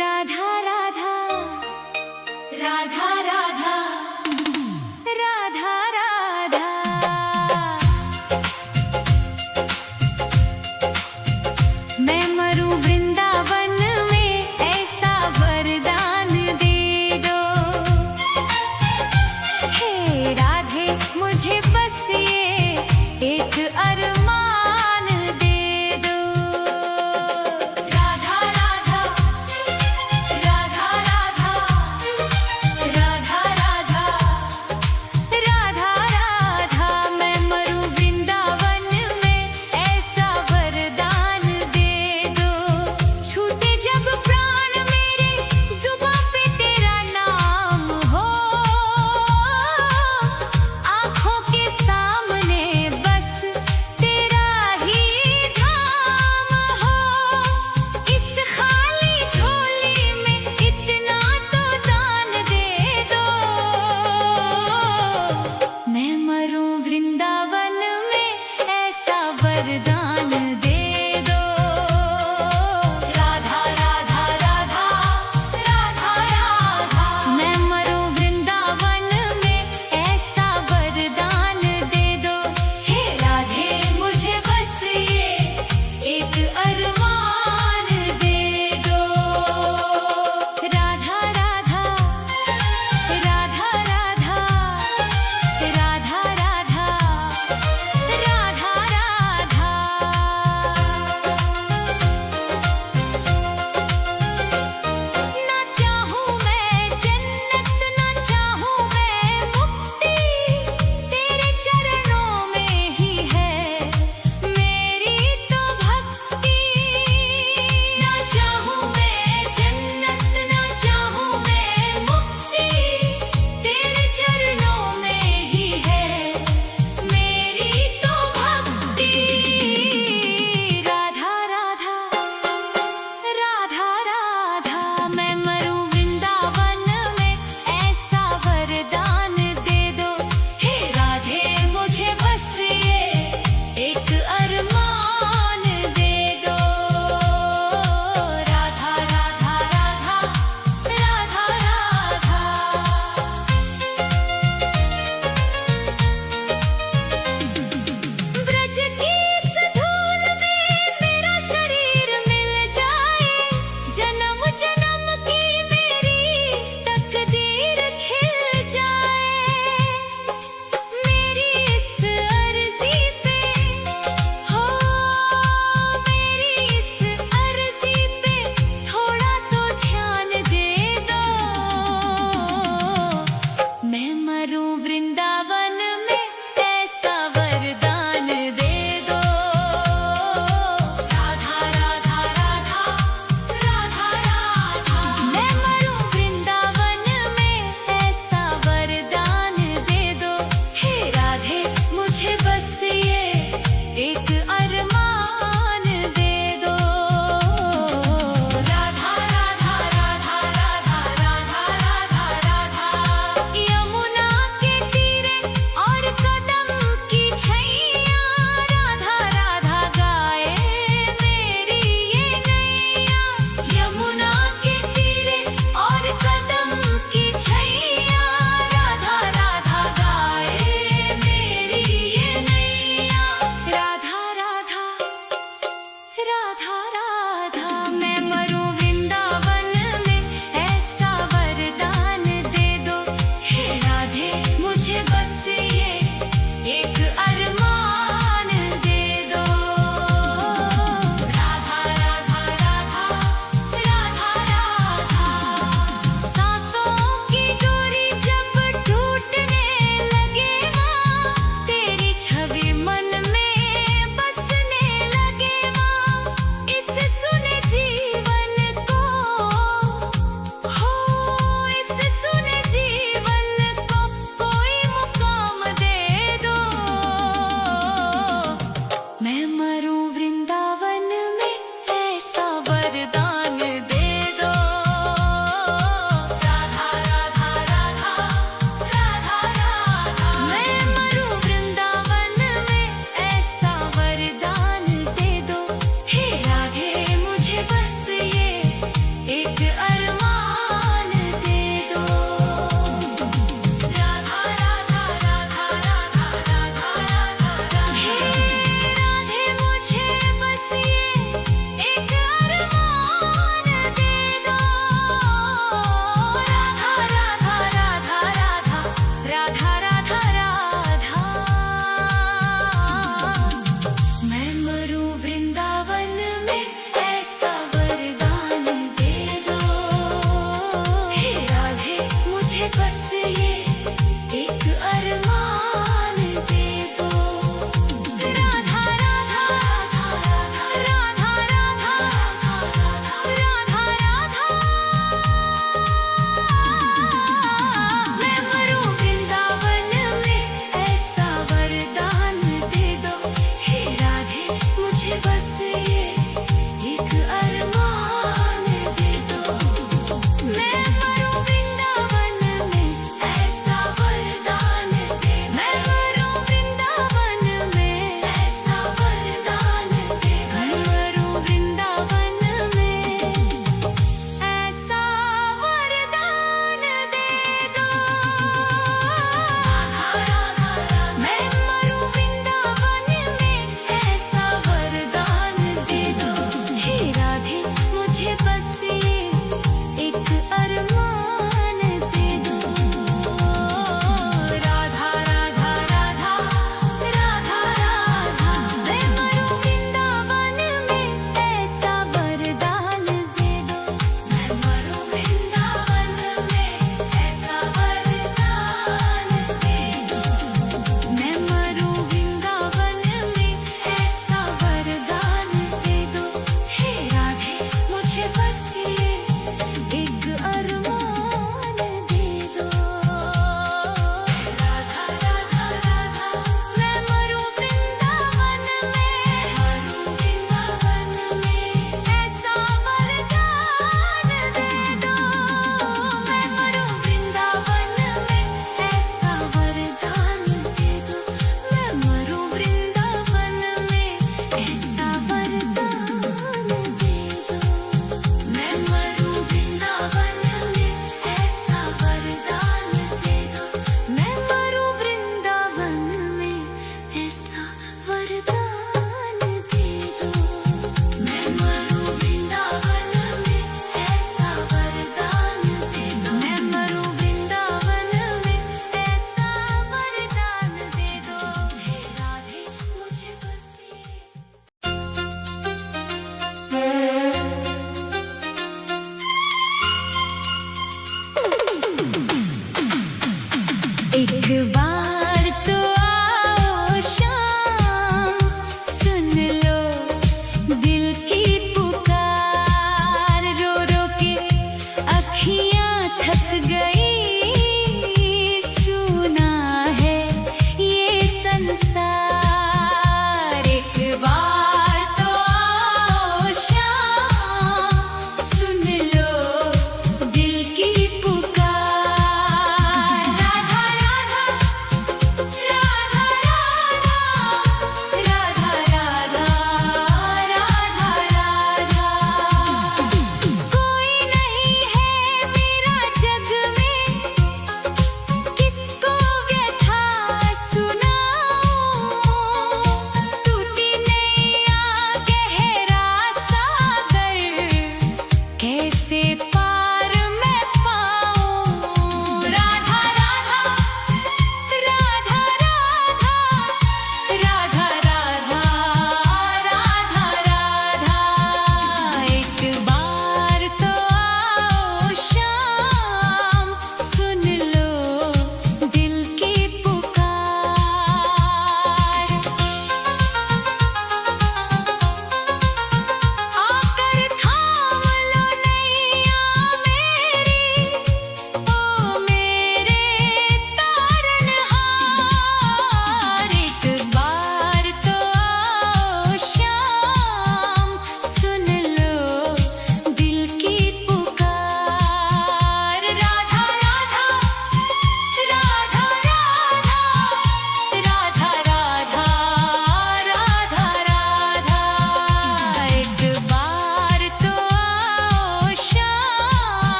राधा राधा राधा राधा राधा राधा। मैं मरूं वृंदावन में, ऐसा वरदान दे दो। हे राधे मुझे बस ये एक अरमान दे दो। राधा राधा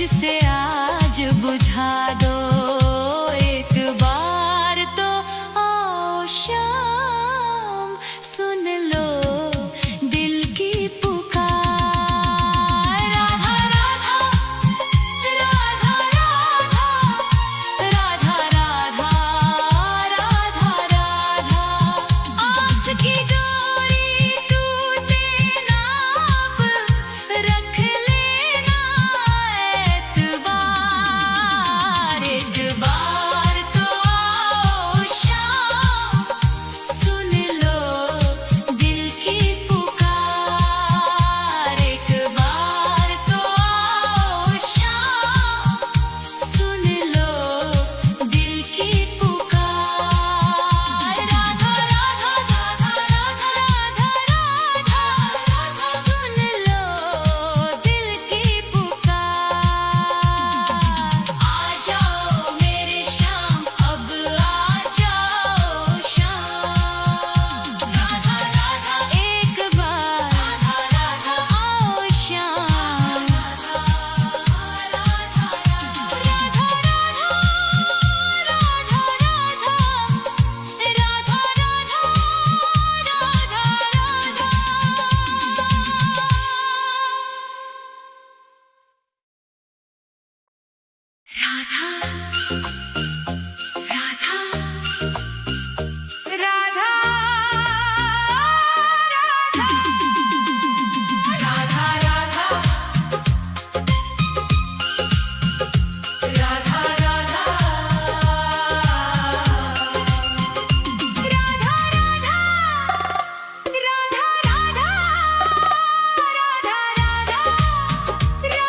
से आज बुझा दो, एक बार तो आओ शाम, सुन लो दिल की पुकार। राधा राधा राधा राधा राधा राधा राधा, आस की डोरी टूटे ना, अब रख लेना एतबार, एक बार तो आओ शाम, सुन लो दिल की पुकार। एक बार तो आओ शाम, सुन लो दिल की पुकार। राधा राधा राधा राधा राधा राधा, सुन लो दिल की पुकार। आ जाओ मेरे शाम, अब आ जाओ शाम। राधा राधा एक बार, राधा राधा आओ शाम। राधा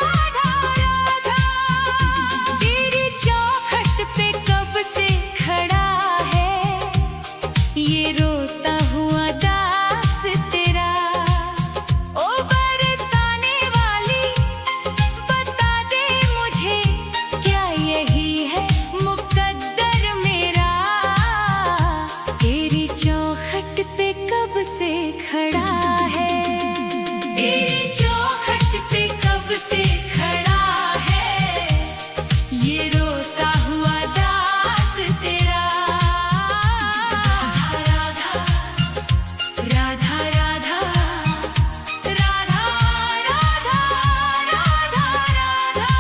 राधा राधा तेरी चौखट पे कब से खड़ा है ये रोता हुआ दास तेरा। ओ बरसाने वाली बता दे मुझे, क्या यही है मुकद्दर मेरा। तेरी चौखट पे कब से खड़ा है, तेरी चौखट पे कब से खड़ा है ये रोता हुआ दास तेरा। राधा राधा राधा राधा राधा राधा राधा।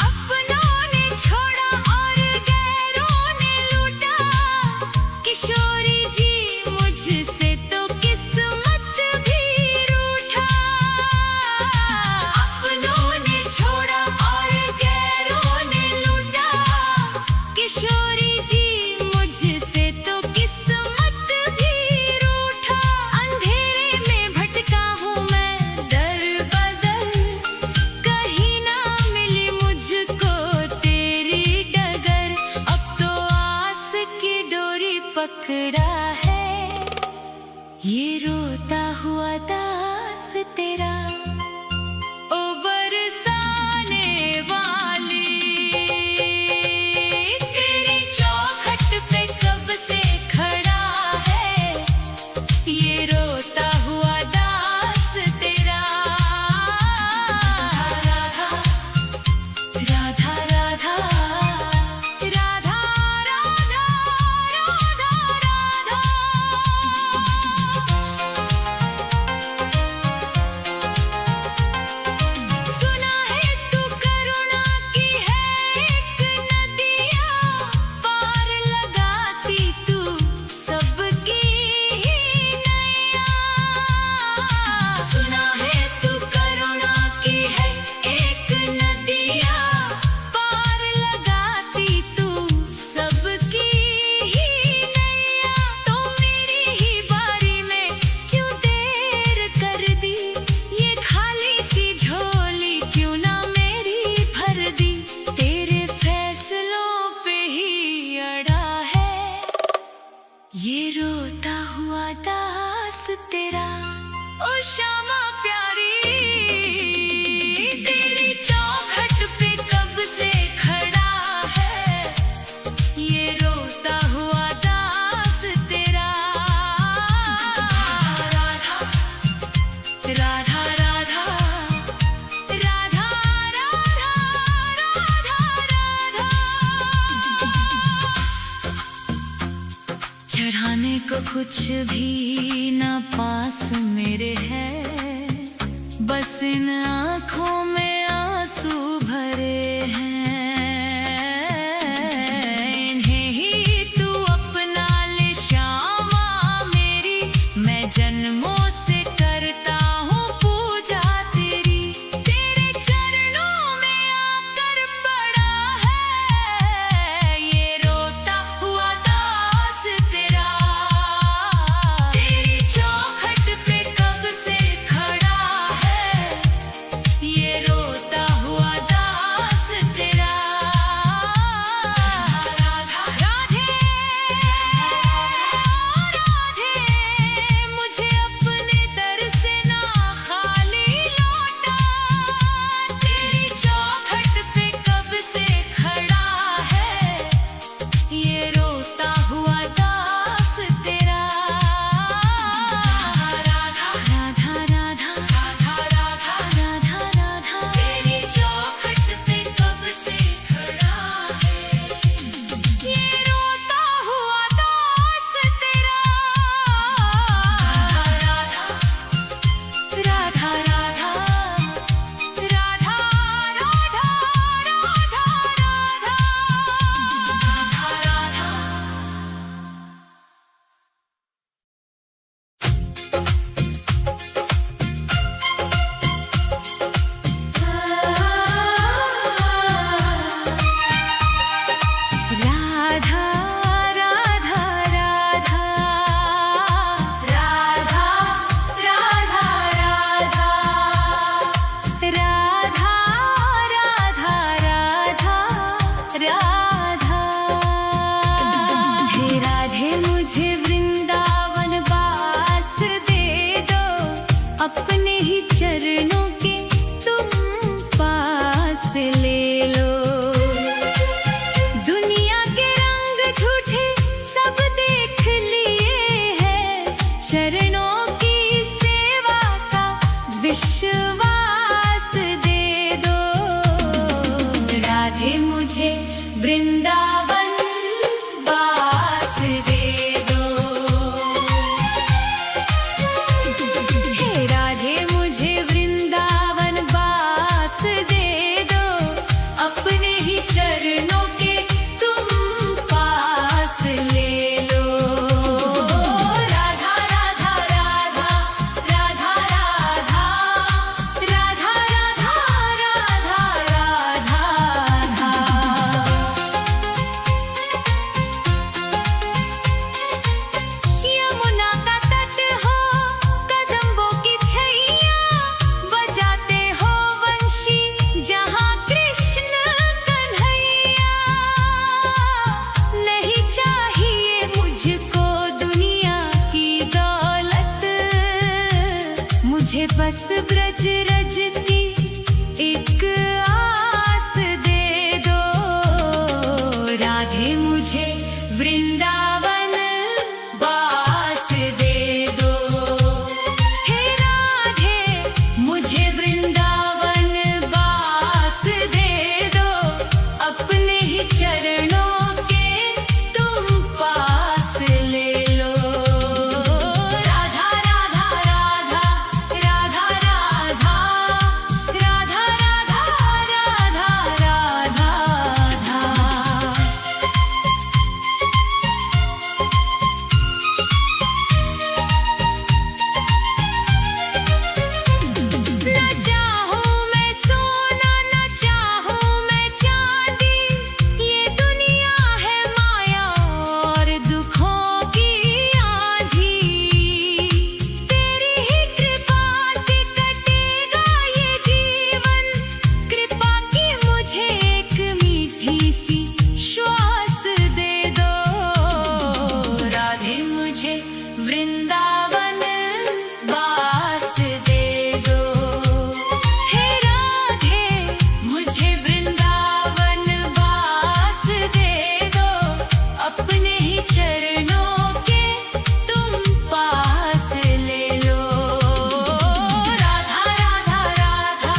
अपनों ने छोड़ा और गैरों ने लूटा, किशोरी जी मुझसे तो किस्मत भी रूठा। अपनों ने छोड़ा और गैरों ने लूटा, किशोरी जी मुझसे तो किस्मत भी रूठा। अंधेरे में भटका हूँ मैं दर बदर, कहीं ना मिली मुझको तेरी डगर। अब तो आस की डोरी पकड़ा है ये रोता हुआ दास तेरा। ओ बरसाने वाली तेरी चौखट पे कब से खड़ा है ये रोता हुआ दास तेरा। राधा राधा राधा राधा राधा राधा राधा। को कुछ भी ना पास मेरे है, बस इन आँखों में आंसू भरे हैं। इन्हें ही तू अपना ले श्यामा मेरी, मैं जन्मों से करता हूँ पूजा तेरी। तेरे चरणों में आकर पड़ा है ये रोता हुआ दास तेरा। तेरी चौखट पे कब से खड़ा है ये रोता हुआ दास तेरा। राधा राधे राधे, मुझे अपने दर से ना खाली लौटा। तेरी चौखट पे कब से खड़ा है ये रोता हुआ दास तेरा। राधा राधा राधा राधा राधा राधा राधा, तेरी चौखट पे कब से खड़ा है ये रोता हुआ दास तेरा। राधा राधा राधा राधा राधा राधा राधा। राधा राधा राधा राधा राधा राधा राधा राधा राधा। हे राधे मुझे वृंदावन वास दे दो, अपने ही चरणों के तुम पास ले लो। दुनिया के रंग झूठे सब देख लिए हैं, चरणों की सेवा का विश्वास दे दो। राधे मुझे वृंदावन वास दे दो। हे राधे मुझे वृंदावन वास दे दो, अपने ही चरणों के तुम पास ले लो। राधा राधा राधा राधा राधा राधा राधा राधा राधा। यमुना का तट हो, कदम्बों की छैया, बजाते हो वंशी जहाँ कृष्ण कन्हैया। नहीं चाहिए मुझको दुनिया की दौलत, मुझे बस ब्रज रज की एक आस दे दो। राधे मुझे वृंदावन वास दे दो। हे राधे मुझे वृंदावन वास दे दो, अपने ही चरणों के तुम पास ले लो। राधा राधा राधा राधा राधा राधा राधा राधा राधा। न चाहूं मैं सोना न चाहूं मैं चांदी, ये दुनिया है माया और दुखों की आंधी। तेरी ही कृपा से कटेगा ये जीवन, कृपा की मुझे एक मीठी सी श्वास दे दो। राधे मुझे वृंदावन वास दे दो। हे राधे मुझे वृंदावन वास दे दो, अपने ही चरणों के तुम पास ले लो। राधा राधा राधा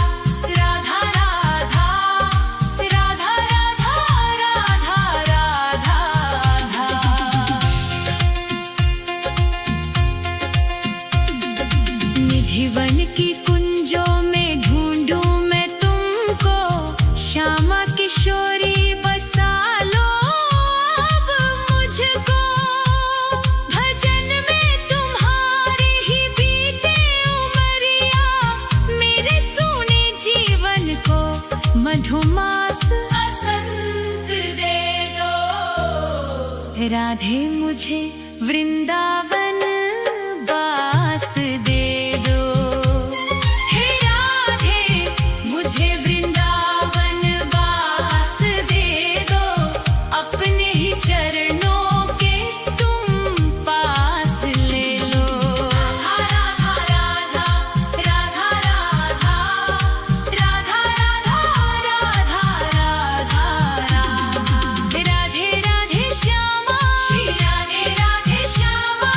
राधा राधा राधा राधा राधा राधे मुझे वृंदावन बास दे दो। हे राधे मुझे वृंदावन बास दे दो, अपने ही चरणों के तुम पास ले लो। राधा राधा राधा राधा राधा राधा राधा राधा राधे राधे श्यामा, श्री राधे राधे श्यामा,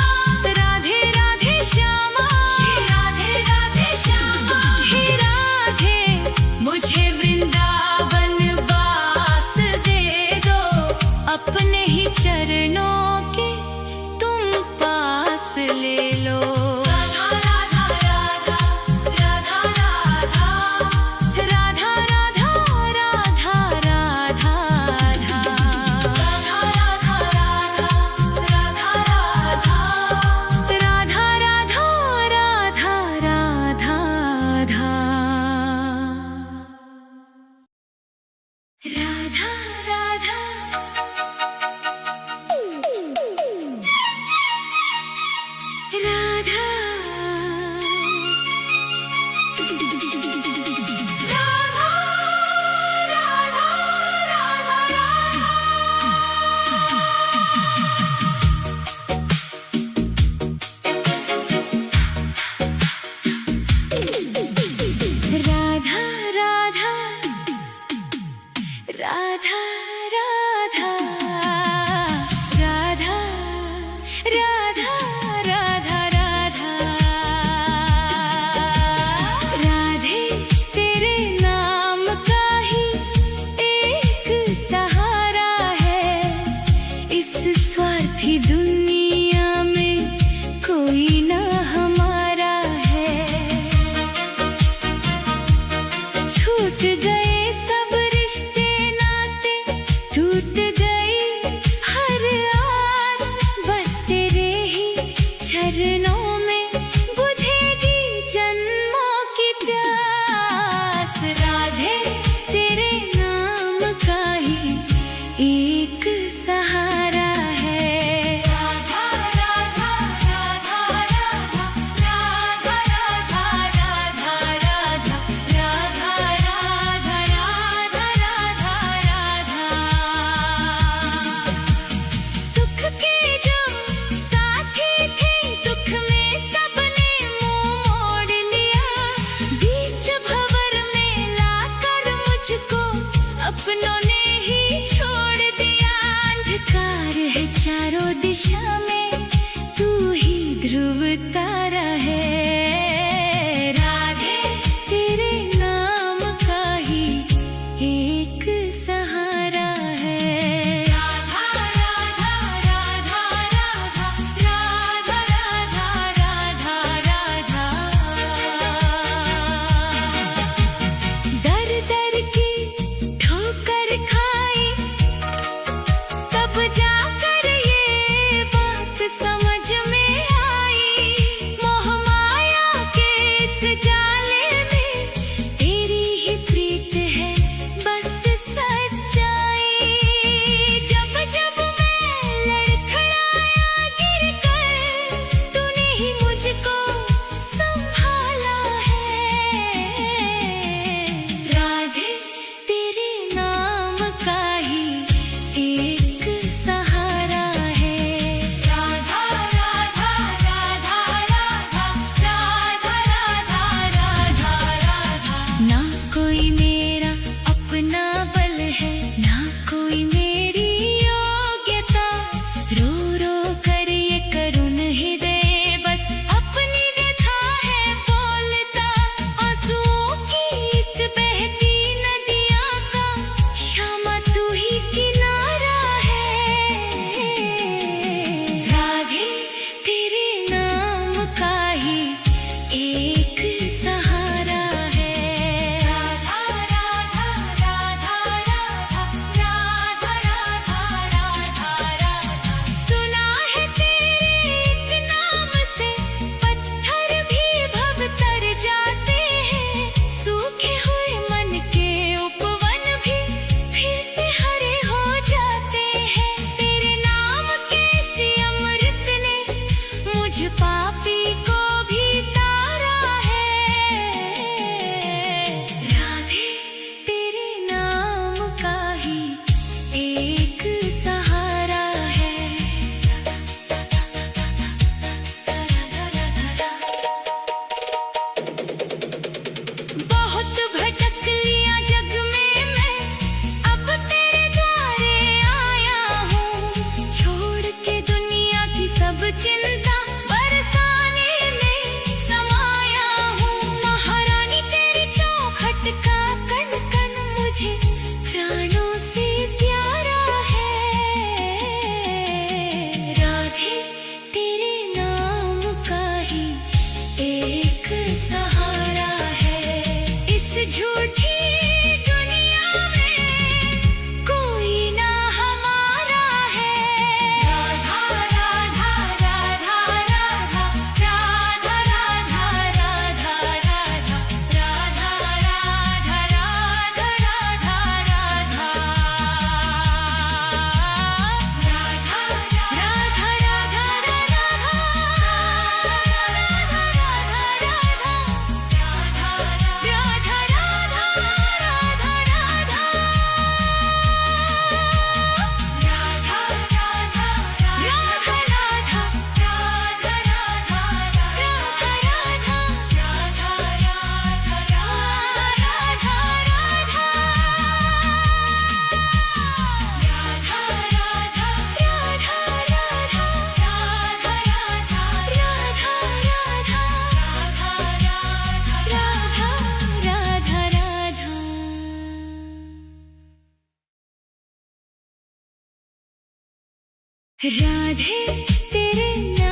राधे तेरे